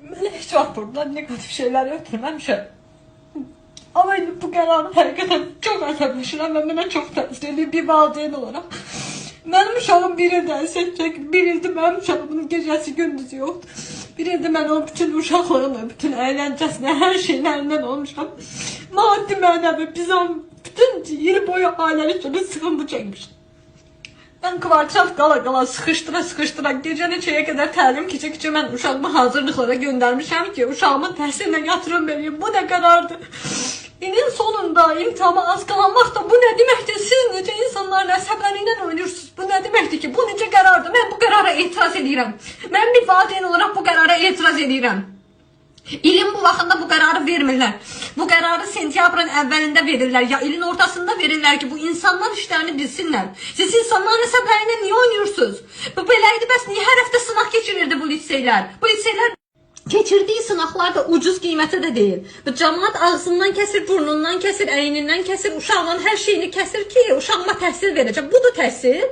Mən heç vaxt buradan negatif şeyler ötürməmişəm. Ama bu kararı hakikaten çok əsəbləşirəm və mənə çox təsir edir bir valideyn olarak. Mənim uşağım bir ildə əziyyət çəkir. Bir ildir mənim uşağımın gecəsi gündüzü yoxdur. Bir ildir mən o bütün uşaqlarını, bütün əyləncəsini, hər şeyin əlindən olmuşam. Maddi mənəvi bizon bütün yıl boyu ailəli üçün sıxıntı çəkmişəm. Ben kvartalt qala sıxıştıra gecə neçəyə qədər təlim keçə mən uşağımı hazırlıqlara göndərmişəm ki, uşağımın təhsilinə yatırım vereyim. Bu ne karardı? İlin sonunda imtihana az qalanmaq da bu ne deməkdir? Siz necə insanların əsəbləriyle oynuyorsunuz? Bu ne deməkdir ki? Bu necə karardı? Ben bu karara etiraz edirəm. Ben bir valideyn olarak bu karara etiraz edirəm. İlin bu vaxtında bu kararı vermirlər. Bu kararı sentyabrın əvvəlində verirlər. Ya ilin ortasında verirlər ki bu insanlar işlərini bilsinlər. Siz insanların hesablarıyla niye oynuyorsunuz? Bu beləydi bəs niye her hafta sınav geçirirdi bu liseyler? Bu liseyler geçirdiği sınavlar da ucuz qiymətə də deyil. Bu cəmaət ağzından kəsir, burnundan kəsir, əynindən kəsir, uşağın hər şeyini kəsir ki, uşağıma təhsil verəcək. Bu da təhsil.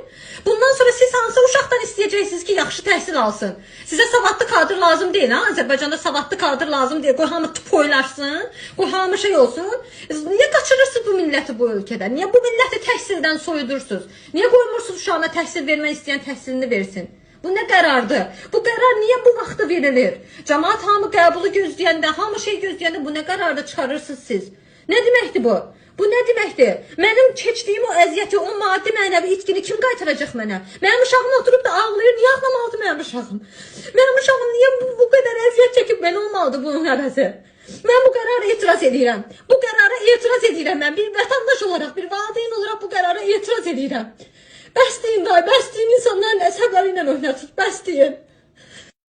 Bundan sonra siz hansı uşaqdan istəyəcəksiniz ki, yaxşı təhsil alsın? Sizə savadlı kadr lazım deyil, ha? Azərbaycanda savadlı kadr lazım deyil. Qoy hamı tıp oylarsın, qoy hamı şey olsun. Niyə qaçırırsınız bu milləti bu ölkədə? Niyə bu milləti təhsildən soyudursunuz? Niyə qoymursunuz uşağına təhsil vermək istəyən təhsilini versin? Bu ne karardı? Bu karar niye bu vaxtda verilir? Cemaat hamı qəbulu gözləyəndə, hamı şey gözləyəndə bu ne kararda çıxarırsınız siz? Ne deməkdir bu? Bu ne deməkdir? Mənim keçdiyim o əziyyəti, o maddi mənəvi itkini kim qaytaracaq mənə? Mənim uşağım oturub da ağlayır. Niyə ağlamalıdır mənim uşağım? Mənim uşağım niyə bu qədər əziyyət çəkib belə olmalıdır bunun əvəzi? Mən bu karara etiraz edirəm. Bu karara etiraz edirəm mən. Bir vətəndaş olarak, bir valideyn olarak bu karara etiraz edirəm. Bəs deyin, insanların əsəbləri ilə oynatır. Bəs deyin.